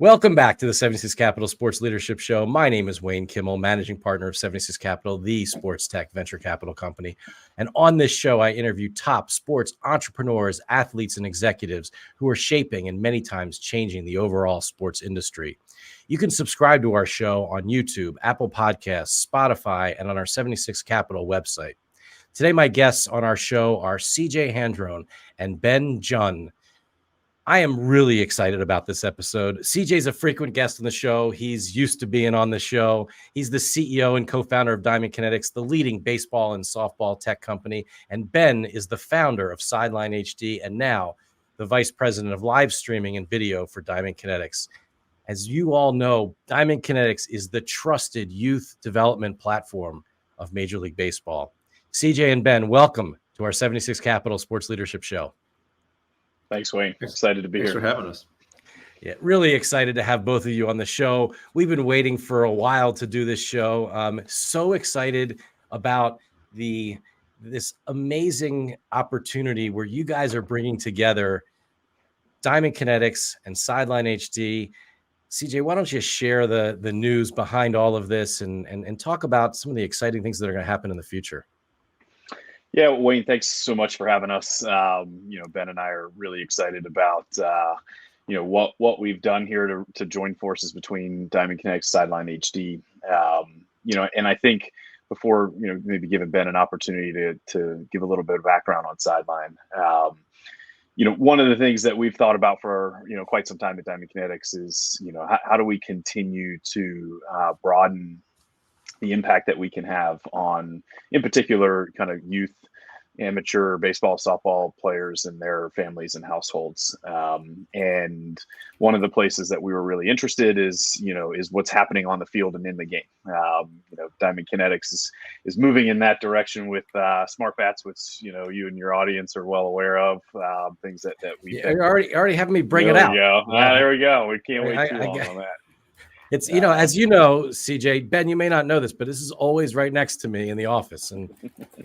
Welcome back to the 76 Capital Sports Leadership Show. My name is Wayne Kimmel, managing partner of 76 Capital, the sports tech venture capital company. And on this show, I interview top sports entrepreneurs, athletes, and executives who are shaping and many times changing the overall sports industry. You can subscribe to our show on YouTube, Apple Podcasts, Spotify, and on our 76 Capital website. Today, my guests on our show are CJ Handron and Ben Jun. I am really excited about this episode. CJ's a frequent guest on the show. He's used to being on the show. He's the CEO and co-founder of Diamond Kinetics, the leading baseball and softball tech company. And Ben is the founder of SidelineHD and now the vice president of live streaming and video for Diamond Kinetics. As you all know, Diamond Kinetics is the trusted youth development platform of Major League Baseball. CJ and Ben, welcome to our 76 Capital Sports Leadership Show. Thanks, Wayne. Excited to be here. Thanks for having us. Yeah, really excited to have both of you on the show. We've been waiting for a while to do this show. So excited about this amazing opportunity where you guys are bringing together Diamond Kinetics and SidelineHD. CJ, why don't you share the news behind all of this and talk about some of the exciting things that are going to happen in the future? Yeah, Wayne, thanks so much for having us. Ben and I are really excited about, what we've done here to join forces between Diamond Kinetics, SidelineHD. And I think before, maybe giving Ben an opportunity to give a little bit of background on Sideline, one of the things that we've thought about for, quite some time at Diamond Kinetics is, how do we continue to broaden the impact that we can have on, in particular, kind of youth, amateur baseball, softball players and their families and households. And one of the places that we were really interested is what's happening on the field and in the game. Diamond Kinetics is moving in that direction with smart bats, which you and your audience are well aware of. Things that we already having me bring it out. There we go. We can't wait too long on that. It's, as you know, CJ, Ben, you may not know this, but this is always right next to me in the office. And,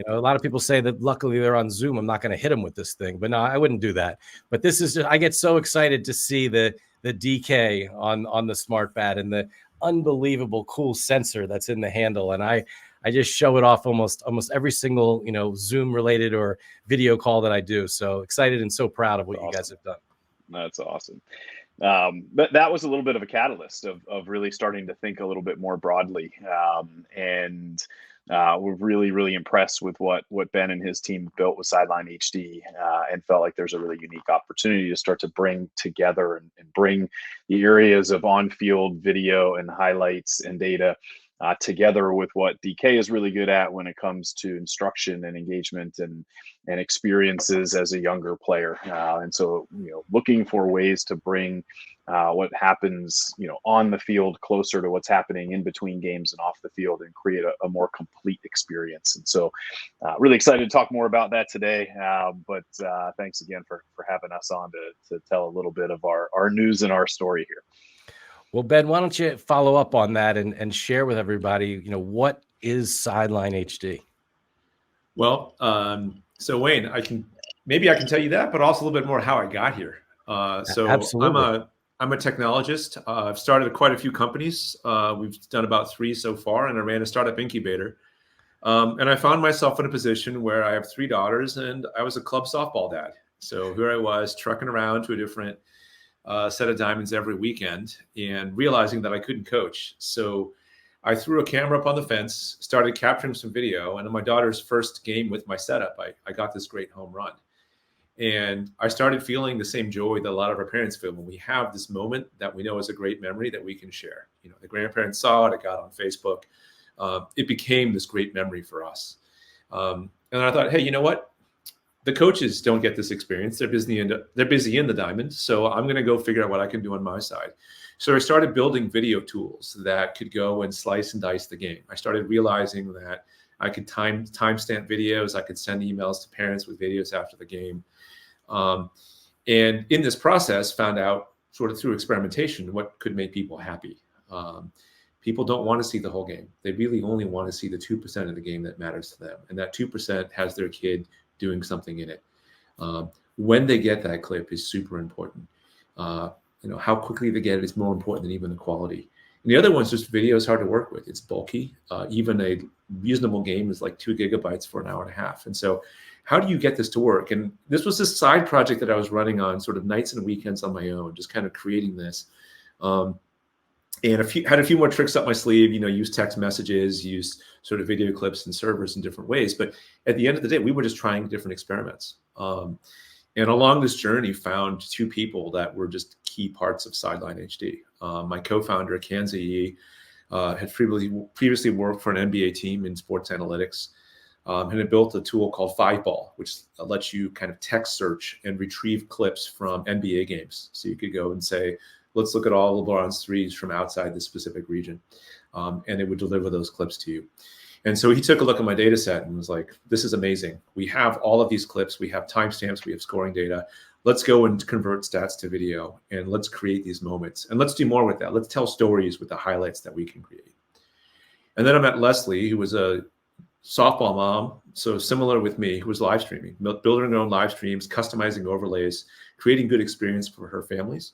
a lot of people say that luckily they're on Zoom. I'm not going to hit them with this thing, but no, I wouldn't do that. But this is just, I get so excited to see the DK on the smart bat and the unbelievable cool sensor that's in the handle. And I just show it off almost every single, Zoom related or video call that I do. So excited and so proud of what you guys have done. That's awesome. But that was a little bit of a catalyst of really starting to think a little bit more broadly. We're really, really impressed with what Ben and his team built with SidelineHD and felt like there's a really unique opportunity to start to bring together and bring the areas of on-field video and highlights and data together with what DK is really good at when it comes to instruction and engagement and experiences as a younger player. And so, looking for ways to bring what happens, on the field closer to what's happening in between games and off the field and create a more complete experience. And so really excited to talk more about that today. But thanks again for having us on to tell a little bit of our news and our story here. Well, Ben, why don't you follow up on that and share with everybody, what is SidelineHD? Well, so Wayne, I can tell you that, but also a little bit more how I got here. Absolutely. I'm a technologist. I've started quite a few companies. We've done about 3 so far, and I ran a startup incubator. And I found myself in a position where I have 3 daughters, and I was a club softball dad. So here I was trucking around to a different set of diamonds every weekend and realizing that I couldn't coach. So I threw a camera up on the fence, started capturing some video, and in my daughter's first game with my setup, I got this great home run. And I started feeling the same joy that a lot of our parents feel when we have this moment that we know is a great memory that we can share. The grandparents saw it, it got on Facebook. It became this great memory for us. And I thought, hey, you know what? The coaches don't get this experience. They're busy in the diamond. So I'm going to go figure out what I can do on my side. So I started building video tools that could go and slice and dice the game. I started realizing that I could timestamp videos. I could send emails to parents with videos after the game. And in this process, found out sort of through experimentation what could make people happy. People don't want to see the whole game. They really only want to see the 2% of the game that matters to them. And that 2% has their kid doing something in it. When they get that clip is super important. And how quickly they get it is more important than even the quality. And the other one's just video is hard to work with. It's bulky. Even a reasonable game is like 2 gigabytes for an hour and a half. And so how do you get this to work? And this was this side project that I was running on sort of nights and weekends on my own, just kind of creating this. And had a few more tricks up my sleeve, use text messages, use sort of video clips and servers in different ways. But at the end of the day, we were just trying different experiments. And along this journey, found 2 people that were just key parts of SidelineHD. My co-founder, Kanzi Yi, had previously worked for an NBA team in sports analytics, and had built a tool called 5Ball, which lets you kind of text search and retrieve clips from NBA games. So you could go and say, let's look at all LeBron's threes from outside this specific region. And it would deliver those clips to you. And so he took a look at my data set and was like, this is amazing. We have all of these clips. We have timestamps. We have scoring data. Let's go and convert stats to video, and let's create these moments. And let's do more with that. Let's tell stories with the highlights that we can create. And then I met Leslie, who was a softball mom, so similar with me, who was live streaming, building her own live streams, customizing overlays, creating good experience for her families.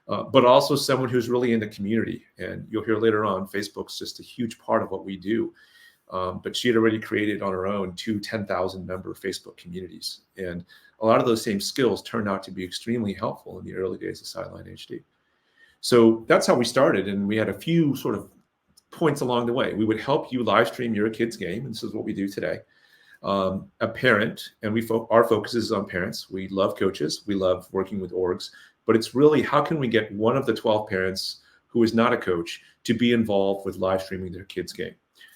But also someone who's really in the community. And you'll hear later on, Facebook's just a huge part of what we do. But she had already created on her own 2 10,000 member Facebook communities. And a lot of those same skills turned out to be extremely helpful in the early days of SidelineHD. So that's how we started. And we had a few sort of points along the way. We would help you live stream your kid's game. And this is what we do today. A parent, and our focus is on parents. We love coaches. We love working with orgs. But it's really, how can we get one of the 12 parents who is not a coach to be involved with live streaming their kid's game?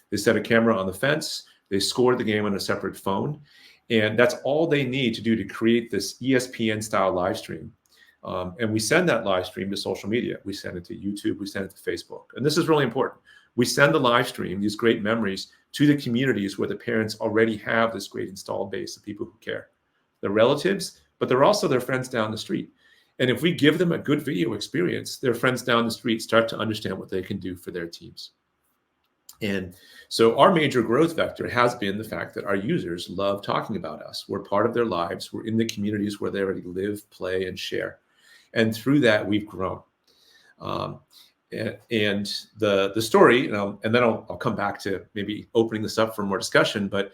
They set a camera on the fence. They score the game on a separate phone. And that's all they need to do to create this ESPN style live stream. And we send that live stream to social media. We send it to YouTube. We send it to Facebook. And this is really important. We send the live stream, these great memories, to the communities where the parents already have this great installed base of people who care. They're relatives, but they're also their friends down the street. And if we give them a good video experience, their friends down the street start to understand what they can do for their teams. And so our major growth vector has been the fact that our users love talking about us. We're part of their lives. We're in the communities where they already live, play, and share. And through that, we've grown. And the story, and then I'll come back to maybe opening this up for more discussion, but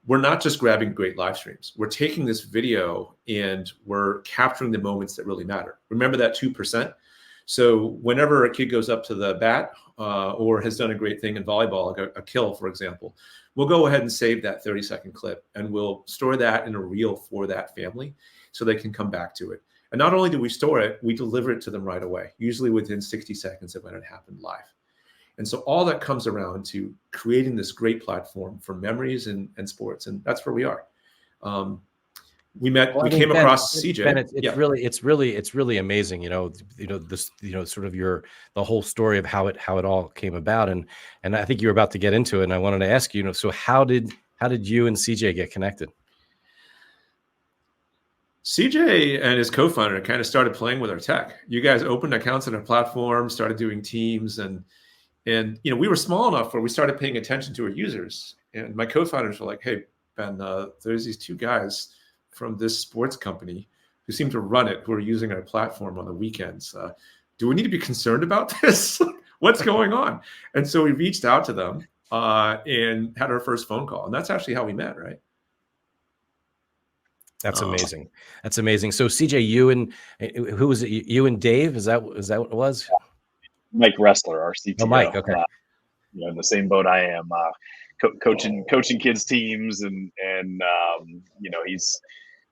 we're not just grabbing great live streams. We're taking this video and we're capturing the moments that really matter. Remember that 2%? So whenever a kid goes up to the bat or has done a great thing in volleyball, like a kill, for example, we'll go ahead and save that 30-second clip and we'll store that in a reel for that family so they can come back to it. And not only do we store it, we deliver it to them right away, usually within 60 seconds of when it happened live. And so all that comes around to creating this great platform for memories and sports. And that's where we are. We came across CJ. Ben, it's really amazing. Sort of the whole story of how it all came about. And I think you were about to get into it. And I wanted to ask you, so how did you and CJ get connected? CJ and his co-founder kind of started playing with our tech. You guys opened accounts on our platform, started doing teams, and we were small enough where we started paying attention to our users. And my co-founders were like, "Hey, Ben, there's these 2 guys from this sports company who seem to run it, who are using our platform on the weekends. Do we need to be concerned about this? What's going on?" And so we reached out to them and had our first phone call. And that's actually how we met, right? That's amazing. That's amazing. So CJ, you and who was it? You and Dave? Is that what it was? Mike Ressler, our CTO. Oh, Mike. Okay. In the same boat I am, coaching kids teams, and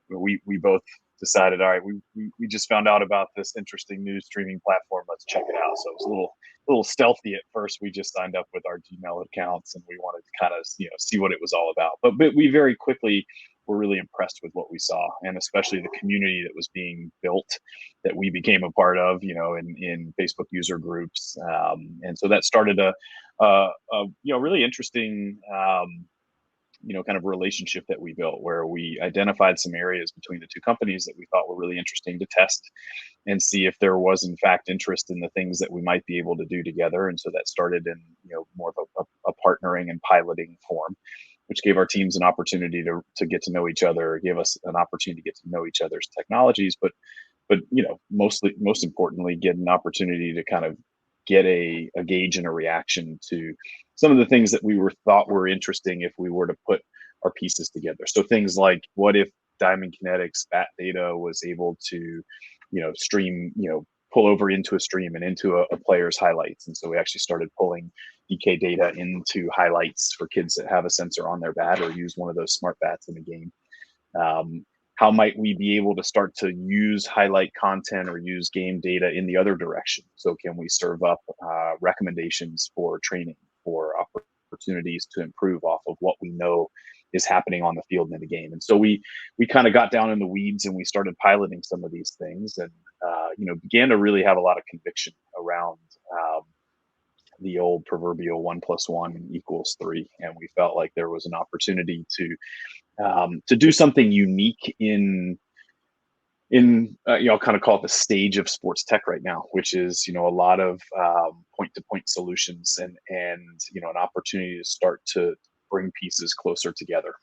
we both decided, all right, we just found out about this interesting new streaming platform. Let's check it out. So it was a little stealthy at first. We just signed up with our Gmail accounts, and we wanted to kind of see what it was all about. But we very quickly were really impressed with what we saw, and especially the community that was being built that we became a part of, in Facebook user groups. And so that started a really interesting, kind of relationship that we built, where we identified some areas between the 2 companies that we thought were really interesting to test and see if there was in fact interest in the things that we might be able to do together. And so that started in, more of a partnering and piloting form, which gave our teams an opportunity to get to know each other, gave us an opportunity to get to know each other's technologies, but but most importantly, get an opportunity to kind of get a gauge and a reaction to some of the things that we thought were interesting if we were to put our pieces together. So things like, what if Diamond Kinetics bat data was able to, stream, pull over into a stream and into a player's highlights. And so we actually started pulling DK data into highlights for kids that have a sensor on their bat or use one of those smart bats in the game. How might we be able to start to use highlight content or use game data in the other direction? So can we serve up recommendations for training, for opportunities to improve off of what we know is happening on the field in the game? And so we kind of got down in the weeds and we started piloting some of these things, and began to really have a lot of conviction around the old proverbial 1 + 1 = 3. And we felt like there was an opportunity to do something unique in I'll kind of call it the stage of sports tech right now, which is a lot of point-to-point solutions and an opportunity to start to bring pieces closer together.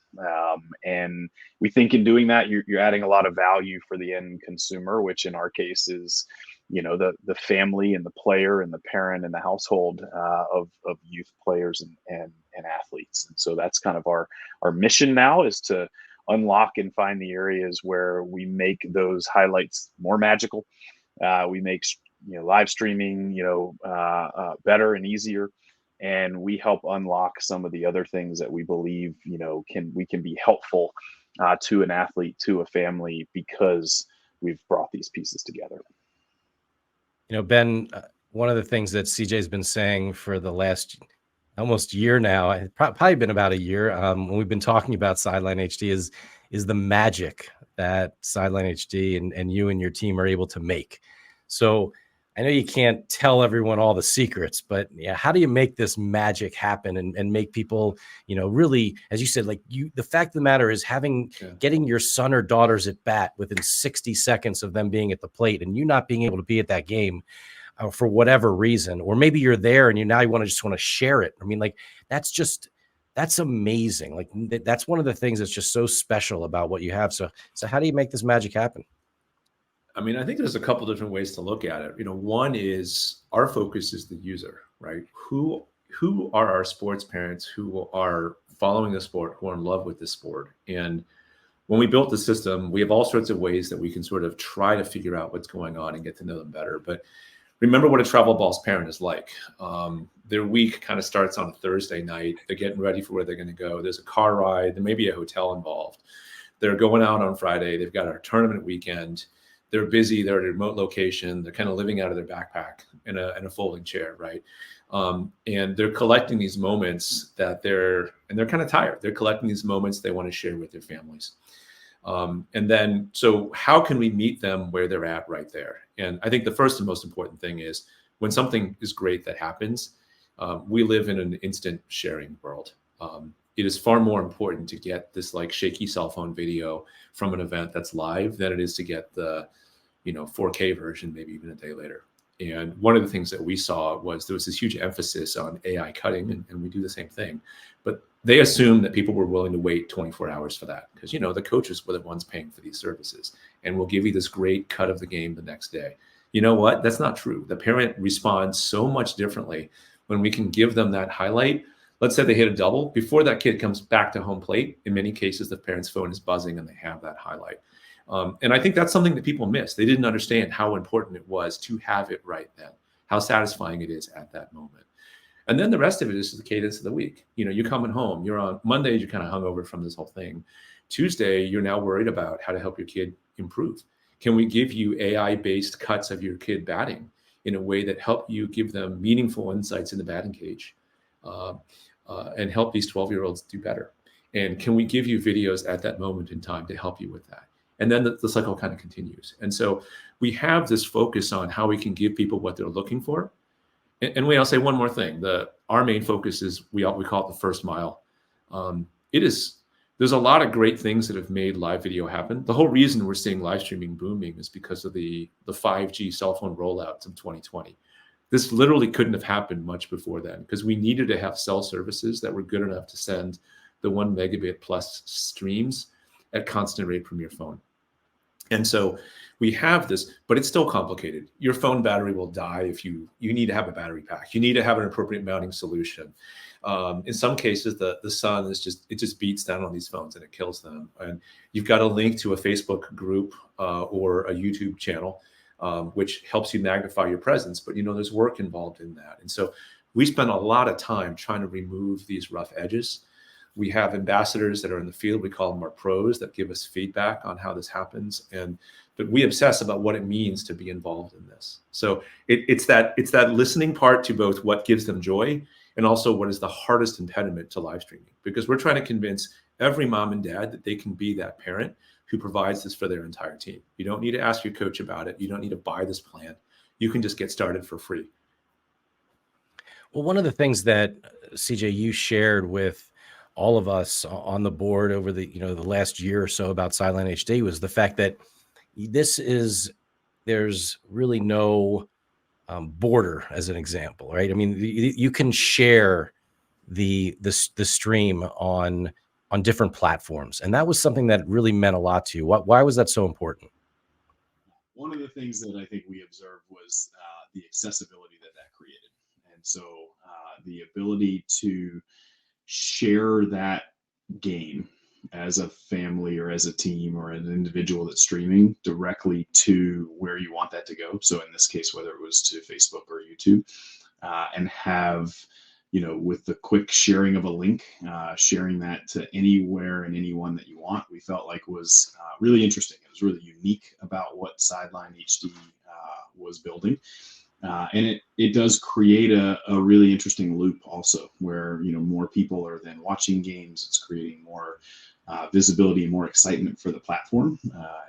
And we think in doing that, you're adding a lot of value for the end consumer, which in our case is the family and the player and the parent and the household of youth players and athletes. And so that's kind of our mission now, is to unlock and find the areas where we make those highlights more magical. We make live streaming better and easier, and we help unlock some of the other things that we believe we can be helpful to an athlete, to a family, because we've brought these pieces together. Ben, one of the things that CJ's been saying for the last almost year now, probably been about a year, when we've been talking about Sideline HD, is the magic that Sideline HD and you and your team are able to make. So I know you can't tell everyone all the secrets, but how do you make this magic happen and make people, really, as you said, the fact of the matter is getting your son or daughters at bat within 60 seconds of them being at the plate and you not being able to be at that game for whatever reason, or maybe you're there and you want to share it. I mean, that's amazing. That's one of the things that's just so special about what you have. So how do you make this magic happen? I mean, I think there's a couple different ways to look at it. One is our focus is the user, right? Who are our sports parents who are following the sport, who are in love with the sport? And when we built the system, we have all sorts of ways that we can sort of try to figure out what's going on and get to know them better. But remember what a travel balls parent is like. Their week kind of starts on a Thursday night. They're getting ready for where they're going to go. There's a car ride. There may be a hotel involved. They're going out on Friday. They've got a tournament weekend. They're busy. They're at a remote location. They're kind of living out of their backpack in a folding chair, right? And they're collecting these moments and they're kind of tired. They're collecting these moments they want to share with their families. And then, so how can we meet them where they're at right there? And I think the first and most important thing is when something is great that happens, we live in an instant sharing world. It is far more important to get this shaky cell phone video from an event that's live than it is to get the 4K version, maybe even a day later. And one of the things that we saw was there was this huge emphasis on AI cutting, and we do the same thing. But they assumed that people were willing to wait 24 hours for that because, the coaches were the ones paying for these services. And we'll give you this great cut of the game the next day. You know what? That's not true. The parent responds so much differently when we can give them that highlight. Let's say they hit a double. Before that kid comes back to home plate, in many cases, the parent's phone is buzzing and they have that highlight. And I think that's something that people miss. They didn't understand how important it was to have it right then, how satisfying it is at that moment. And then the rest of it is the cadence of the week. You're coming home. You're on Monday, you're kind of hungover from this whole thing. Tuesday, you're now worried about how to help your kid improve. Can we give you AI-based cuts of your kid batting in a way that help you give them meaningful insights in the batting cage and help these 12-year-olds do better? And can we give you videos at that moment in time to help you with that? And then the cycle kind of continues. And so we have this focus on how we can give people what they're looking for. And I'll say one more thing. Our main focus is we call it the first mile. There's a lot of great things that have made live video happen. The whole reason we're seeing live streaming booming is because of the 5G cell phone rollouts of 2020. This literally couldn't have happened much before then because we needed to have cell services that were good enough to send the 1 megabit plus streams at constant rate from your phone. And so we have this, but it's still complicated. Your phone battery will die if you need to have a battery pack. You need to have an appropriate mounting solution. In some cases, the sun just beats down on these phones and it kills them. And you've got a link to a Facebook group or a YouTube channel, which helps you magnify your presence. But there's work involved in that. And so we spend a lot of time trying to remove these rough edges. We have ambassadors that are in the field. We call them our pros that give us feedback on how this happens. But we obsess about what it means to be involved in this. So it's that listening part to both what gives them joy and also what is the hardest impediment to live streaming, because we're trying to convince every mom and dad that they can be that parent who provides this for their entire team. You don't need to ask your coach about it. You don't need to buy this plan. You can just get started for free. Well, one of the things that CJ, you shared with all of us on the board over the last year or so about SidelineHD was the fact that there's really no border, as an example, right? I mean, you can share the stream on different platforms, and that was something that really meant a lot to you. Why was that so important? One of the things that I think we observed was the accessibility that created, and so the ability to share that game as a family or as a team or an individual that's streaming directly to where you want that to go. So in this case, whether it was to Facebook or YouTube, and have, with the quick sharing of a link, sharing that to anywhere and anyone that you want, we felt like was really interesting. It was really unique about what SidelineHD was building. And it does create a really interesting loop also, where more people are then watching games. It's creating more visibility and more excitement for the platform.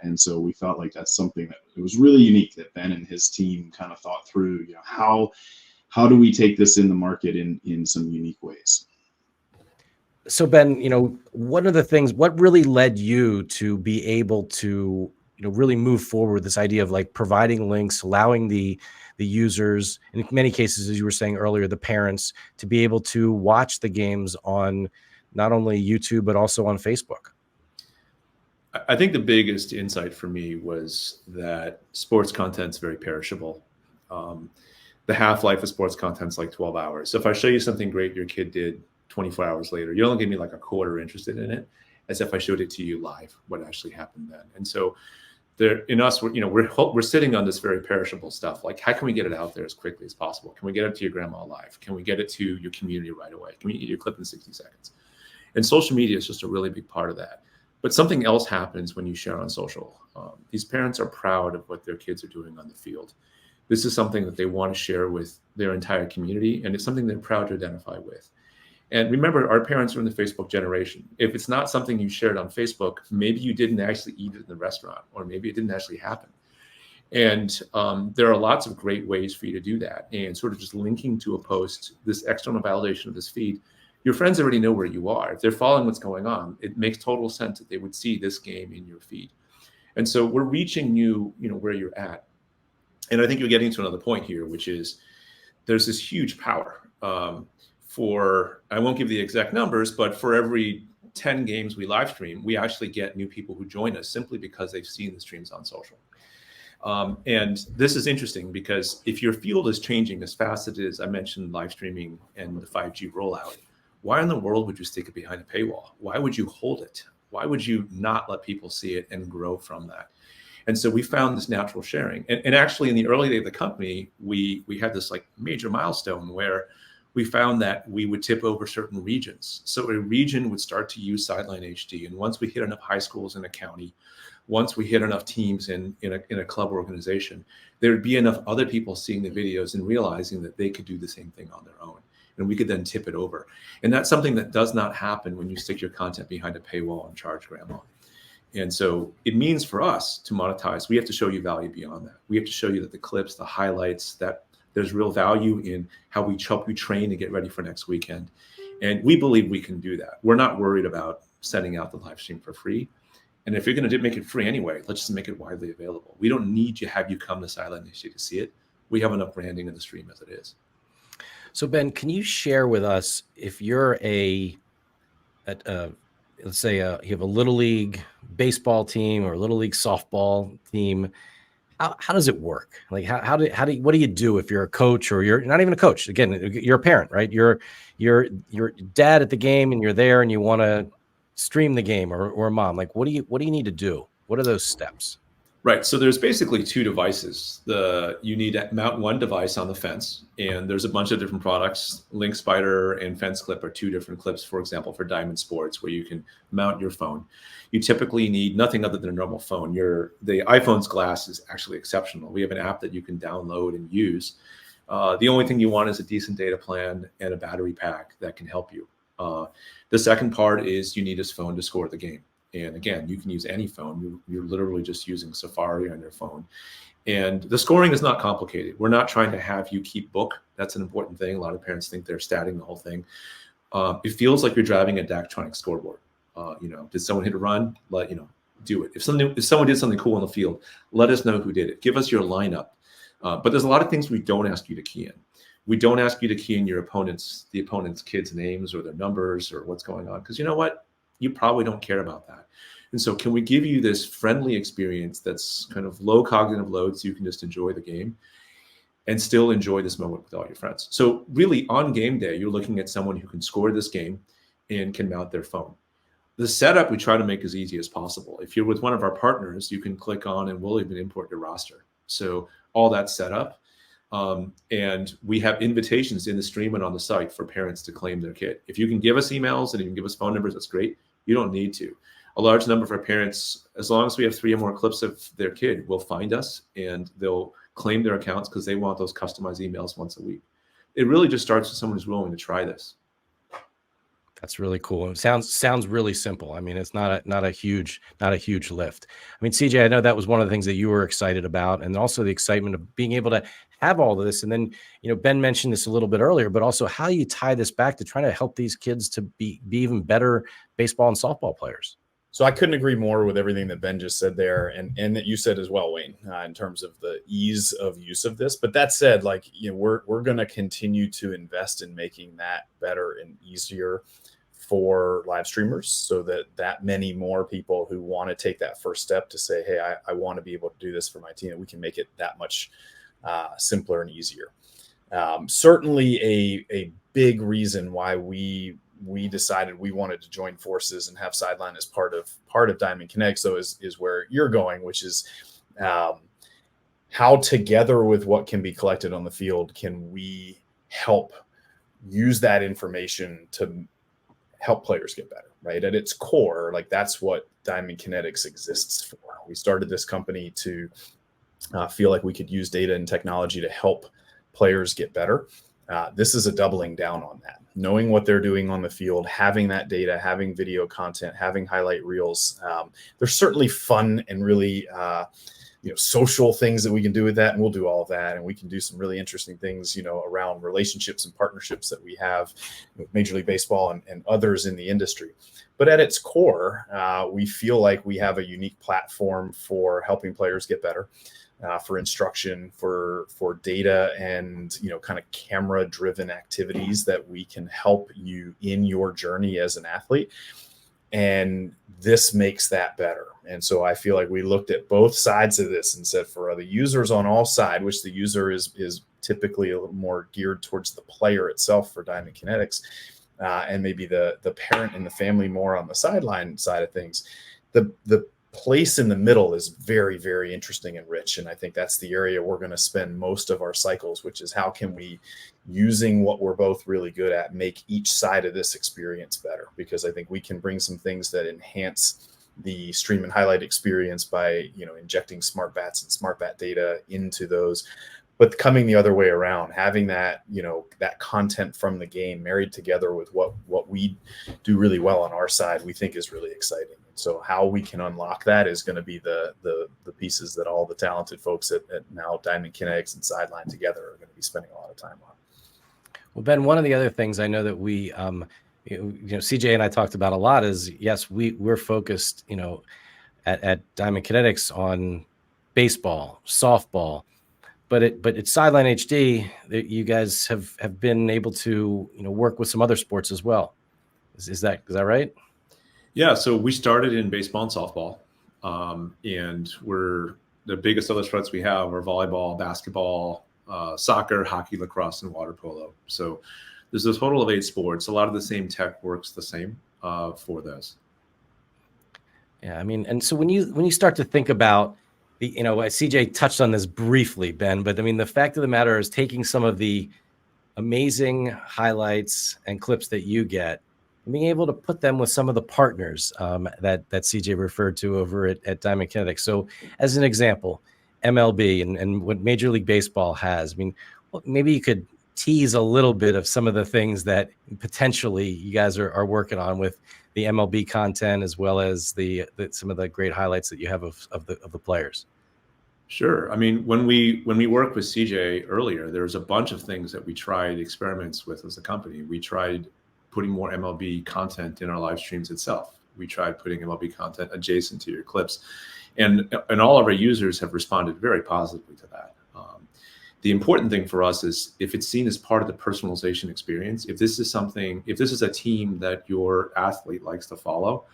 And so we felt like that's something that it was really unique that Ben and his team kind of thought through. How do we take this in the market in some unique ways? So Ben, one of the things, what really led you to be able to really move forward with this idea of like providing links, allowing the users, in many cases, as you were saying earlier, the parents, to be able to watch the games on not only YouTube, but also on Facebook? I think the biggest insight for me was that sports content is very perishable. The half-life of sports content is like 12 hours. So if I show you something great your kid did 24 hours later, you'll only give me like a quarter interested in it, as if I showed it to you live, what actually happened then. And so we're sitting on this very perishable stuff. Like, how can we get it out there as quickly as possible? Can we get it to your grandma live? Can we get it to your community right away? Can we get your clip in 60 seconds? And social media is just a really big part of that. But something else happens when you share on social. These parents are proud of what their kids are doing on the field. This is something that they want to share with their entire community, and it's something they're proud to identify with. And remember, our parents are in the Facebook generation. If it's not something you shared on Facebook, maybe you didn't actually eat it in the restaurant, or maybe it didn't actually happen. And there are lots of great ways for you to do that. And sort of just linking to a post, this external validation of this feed, your friends already know where you are. If they're following what's going on, it makes total sense that they would see this game in your feed. And so we're reaching you, where you're at. And I think you're getting to another point here, which is there's this huge power. I won't give the exact numbers, but for every 10 games we live stream, we actually get new people who join us simply because they've seen the streams on social. And this is interesting because if your field is changing as fast as it is, I mentioned live streaming and the 5G rollout, why in the world would you stick it behind a paywall? Why would you hold it? Why would you not let people see it and grow from that? And so we found this natural sharing. And actually, in the early day of the company, we had this like major milestone where we found that we would tip over certain regions. So a region would start to use SidelineHD. And once we hit enough high schools in a county, once we hit enough teams in a club organization, there would be enough other people seeing the videos and realizing that they could do the same thing on their own. And we could then tip it over. And that's something that does not happen when you stick your content behind a paywall and charge grandma. And so it means for us to monetize, we have to show you value beyond that. We have to show you that the clips, the highlights, that there's real value in how we help you train to get ready for next weekend. And we believe we can do that. We're not worried about sending out the live stream for free. And if you're going to make it free anyway, let's just make it widely available. We don't need to have you come to SidelineHD to see it. We have enough branding in the stream as it is. So Ben, can you share with us, if you're let's say you have a little league baseball team or a little league softball team. How does it work? Like what do you do if you're a coach or you're not even a coach? Again, you're a parent, right? You're dad at the game and you're there and you want to stream the game or a mom. Like, what do you need to do? What are those steps? Right. So there's basically two devices. You need to mount one device on the fence, and there's a bunch of different products. Link Spider and Fence Clip are two different clips, for example, for Diamond Sports, where you can mount your phone. You typically need nothing other than a normal phone. The iPhone's glass is actually exceptional. We have an app that you can download and use. The only thing you want is a decent data plan and a battery pack that can help you. The second part is you need this phone to score the game. And again, you can use any phone. You're literally just using Safari on your phone. And the scoring is not complicated. We're not trying to have you keep book. That's an important thing. A lot of parents think they're statting the whole thing. It feels like you're driving a Daktronic scoreboard. Did someone hit a run? Do it. If someone did something cool on the field, let us know who did it. Give us your lineup. But there's a lot of things we don't ask you to key in. We don't ask you to key in the opponent's kids' names or their numbers or what's going on. Because you know what? You probably don't care about that. And so can we give you this friendly experience that's kind of low cognitive load so you can just enjoy the game and still enjoy this moment with all your friends? So really on game day, you're looking at someone who can score this game and can mount their phone. The setup we try to make as easy as possible. If you're with one of our partners, you can click on and we'll even import your roster. So all that's set up. And we have invitations in the stream and on the site for parents to claim their kid. If you can give us emails and you can give us phone numbers, that's great. You don't need to. A large number of our parents, as long as we have 3 or more clips of their kid, will find us and they'll claim their accounts because they want those customized emails once a week. It really just starts with someone who's willing to try this. That's really cool. It sounds really simple. I mean, it's not a huge lift. I mean, CJ, I know that was one of the things that you were excited about, and also the excitement of being able to have all of this. And then, Ben mentioned this a little bit earlier, but also how you tie this back to trying to help these kids to be even better baseball and softball players. So I couldn't agree more with everything that Ben just said there, and that you said as well, Wayne, in terms of the ease of use of this. But that said, we're going to continue to invest in making that better and easier for live streamers, so that many more people who want to take that first step to say, hey, I want to be able to do this for my team, and we can make it that much simpler and easier. Certainly a big reason why we decided we wanted to join forces and have Sideline as part of Diamond Kinetics, though, is where you're going, which is how, together with what can be collected on the field, can we help use that information to help players get better, right? At its core, that's what Diamond Kinetics exists for. We started this company to feel like we could use data and technology to help players get better. This is a doubling down on that. Knowing what they're doing on the field, having that data, having video content, having highlight reels. There's certainly fun and really social things that we can do with that, and we'll do all of that. And we can do some really interesting things, around relationships and partnerships that we have with Major League Baseball and others in the industry. But at its core, we feel like we have a unique platform for helping players get better, for instruction, for data, and kind of camera-driven activities that we can help you in your journey as an athlete. And this makes that better. And so I feel like we looked at both sides of this and said, for the users on all sides, which the user is typically a little more geared towards the player itself for Diamond Kinetics, and maybe the parent and the family more on the sideline side of things, the place in the middle is very, very interesting and rich. And I think that's the area we're going to spend most of our cycles, which is how can we, using what we're both really good at, make each side of this experience better? Because I think we can bring some things that enhance the stream and highlight experience by, injecting smart bats and smart bat data into those, but coming the other way around, having that, that content from the game married together with what we do really well on our side, we think is really exciting. So how we can unlock that is going to be the pieces that all the talented folks at now Diamond Kinetics and Sideline together are going to be spending a lot of time on. Well, Ben, one of the other things I know that we, CJ and I talked about a lot is, yes, we're focused, at Diamond Kinetics on baseball, softball, but at Sideline HD, you guys have been able to, work with some other sports as well. Is that right? Yeah, so we started in baseball and softball, and the biggest other sports we have are volleyball, basketball, soccer, hockey, lacrosse, and water polo. So there's a total of 8 sports. A lot of the same tech works the same for those. Yeah, I mean, and so when you start to think about CJ touched on this briefly, Ben, but I mean, the fact of the matter is taking some of the amazing highlights and clips that you get and being able to put them with some of the partners that CJ referred to over at Diamond Kinetics. So as an example, MLB and what Major League Baseball has, I mean, maybe you could tease a little bit of some of the things that potentially you guys are working on with the MLB content, as well as some of the great highlights that you have of the players. Sure. I mean, when we worked with CJ earlier, there was a bunch of things that we tried experiments with as a company. We tried putting more MLB content in our live streams itself. We tried putting MLB content adjacent to your clips, and all of our users have responded very positively to that. The important thing for us is if it's seen as part of the personalization experience, if this is a team that your athlete likes to follow,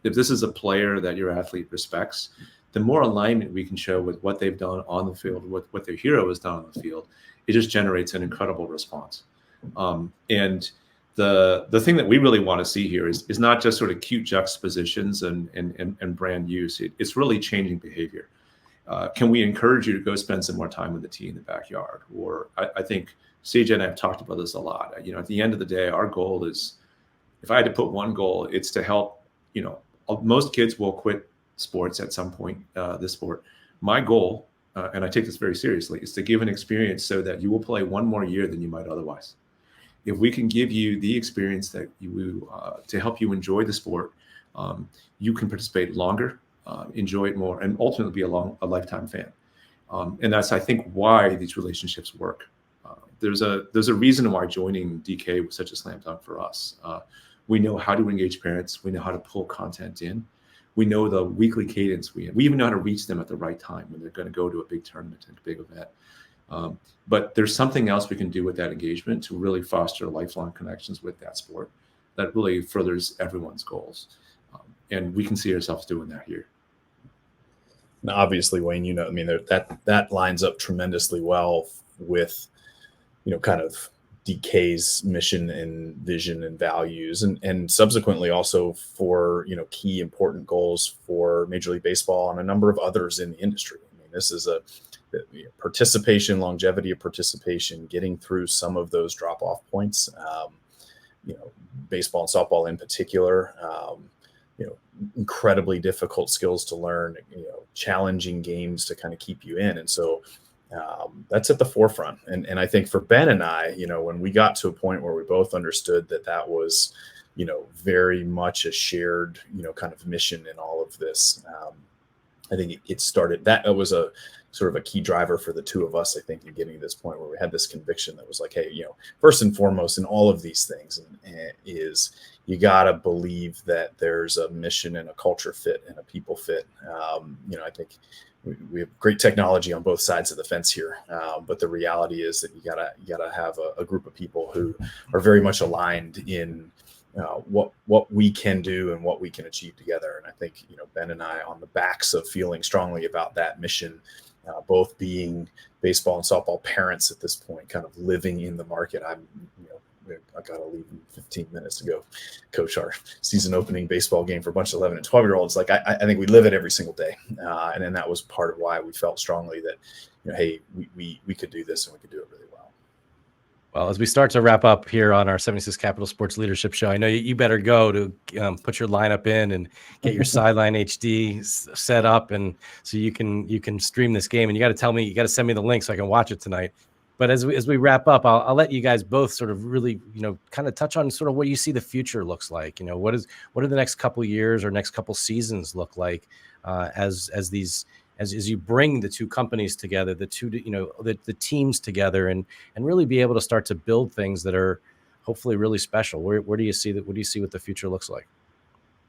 if this is a player that your athlete respects, the more alignment we can show with what they've done on the field, what their hero has done on the field, it just generates an incredible response. And the thing that we really want to see here is not just sort of cute juxtapositions and brand use. It's really changing behavior. Can we encourage you to go spend some more time with the tee in the backyard? Or I think CJ and I have talked about this a lot. At the end of the day, our goal is, if I had to put one goal, it's to help, most kids will quit sports at some point, this sport. My goal, and I take this very seriously, is to give an experience so that you will play one more year than you might otherwise. If we can give you the experience that to help you enjoy the sport, you can participate longer, enjoy it more, and ultimately be a lifetime fan. And that's, I think, why these relationships work. There's a reason why joining DK was such a slam dunk for us. We know how to engage parents. We know how to pull content in. We know the weekly cadence. We even know how to reach them at the right time when they're going to go to a big tournament and a big event. But there's something else we can do with that engagement to really foster lifelong connections with that sport that really furthers everyone's goals. And we can see ourselves doing that here. Now, obviously, Wayne, that lines up tremendously well with, kind of DK's mission and vision and values, and subsequently also for, key important goals for Major League Baseball and a number of others in the industry. I mean, this is a participation, longevity of participation, getting through some of those drop-off points, baseball and softball in particular, incredibly difficult skills to learn, challenging games to kind of keep you in. And so that's at the forefront. And I think for Ben and I, when we got to a point where we both understood that was, very much a shared, kind of mission in all of this, I think it started, that was a sort of a key driver for the two of us, I think, in getting to this point where we had this conviction that was like, hey, first and foremost in all of these things is you got to believe that there's a mission and a culture fit and a people fit. I think we have great technology on both sides of the fence here, but the reality is that you gotta have a group of people who are very much aligned in what we can do and what we can achieve together. And I think Ben and I, on the backs of feeling strongly about that mission, both being baseball and softball parents at this point, kind of living in the market. I got to leave in 15 minutes to go coach our season opening baseball game for a bunch of 11 and 12-year-olds. Like, I think we live it every single day. And then that was part of why we felt strongly that, hey, we could do this and we could do it really well. Well, as we start to wrap up here on our 76 Capital Sports Leadership Show, I know you better go to put your lineup in and get your SidelineHD set up, and so you can stream this game. And you got to send me the link so I can watch it tonight. But as we wrap up, I'll let you guys both sort of really, kind of touch on sort of what you see the future looks like. What are the next couple years or next couple seasons look like as you bring the two companies together, the teams together, and really be able to start to build things that are hopefully really special. Where do you see that? What do you see what the future looks like?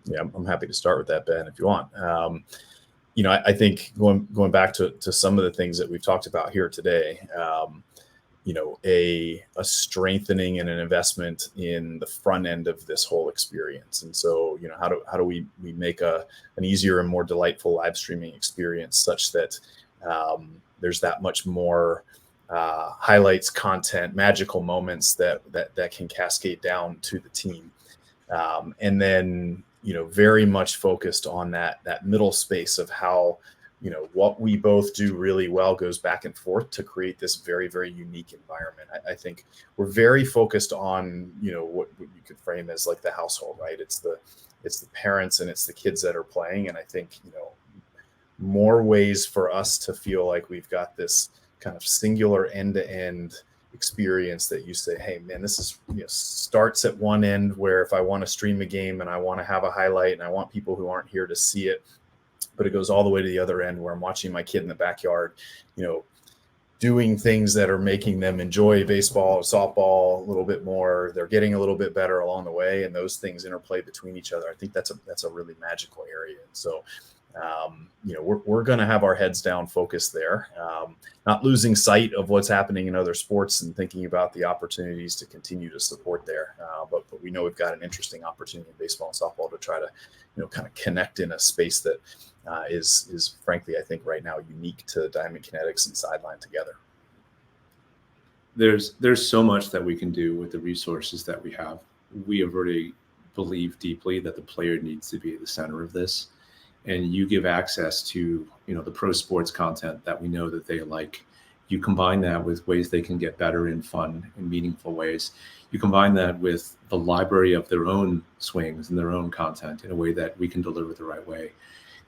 Yeah, I'm happy to start with that, Ben, if you want. I think going back to some of the things that we've talked about here today, a strengthening and an investment in the front end of this whole experience. And so, how do we make an easier and more delightful live streaming experience such that there's that much more highlights, content, magical moments that can cascade down to the team. And then, very much focused on that middle space of how, what we both do really well goes back and forth to create this very, very unique environment. I think we're very focused on, what you could frame as like the household, right? It's the parents and it's the kids that are playing. And I think, more ways for us to feel like we've got this kind of singular end-to-end experience that you say, hey man, this is starts at one end where if I want to stream a game and I want to have a highlight and I want people who aren't here to see it, but it goes all the way to the other end where I'm watching my kid in the backyard, doing things that are making them enjoy baseball, softball a little bit more. They're getting a little bit better along the way, and those things interplay between each other. I think that's a really magical area. And so, we're going to have our heads down, focused there, not losing sight of what's happening in other sports and thinking about the opportunities to continue to support there. But we know we've got an interesting opportunity in baseball and softball to try to, kind of connect in a space that is frankly, I think right now unique to Diamond Kinetics and Sideline together. There's so much that we can do with the resources that we have. We have already believed deeply that the player needs to be at the center of this. And you give access to, the pro sports content that we know that they like. You combine that with ways they can get better in fun and meaningful ways. You combine that with the library of their own swings and their own content in a way that we can deliver the right way.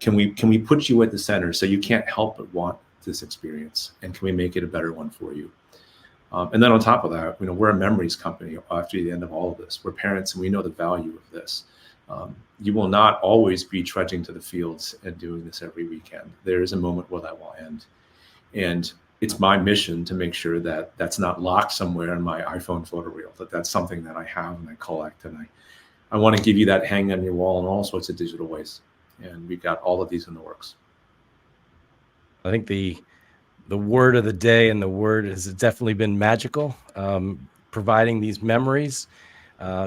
Can we put you at the center so you can't help but want this experience? And can we make it a better one for you? And then on top of that, we're a memories company after the end of all of this. We're parents and we know the value of this. You will not always be trudging to the fields and doing this every weekend. There is a moment where that will end. And it's my mission to make sure that that's not locked somewhere in my iPhone photo reel, that's something that I have and I collect. And I want to give you that hang on your wall in all sorts of digital ways. And we've got all of these in the works. I think the word of the day and the word has definitely been magical, providing these memories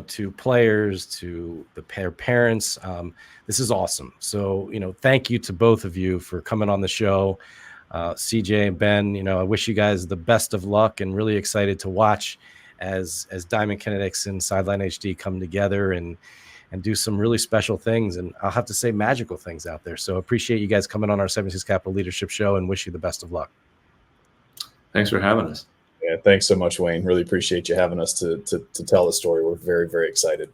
to players, to the parents. This is awesome. So, thank you to both of you for coming on the show. CJ and Ben, I wish you guys the best of luck and really excited to watch as Diamond Kinetics and Sideline HD come together and do some really special things. And I'll have to say magical things out there. So appreciate you guys coming on our 76 Capital Leadership Show and wish you the best of luck. Thanks for having us. Yeah, thanks so much, Wayne. Really appreciate you having us to tell the story. We're very, very excited.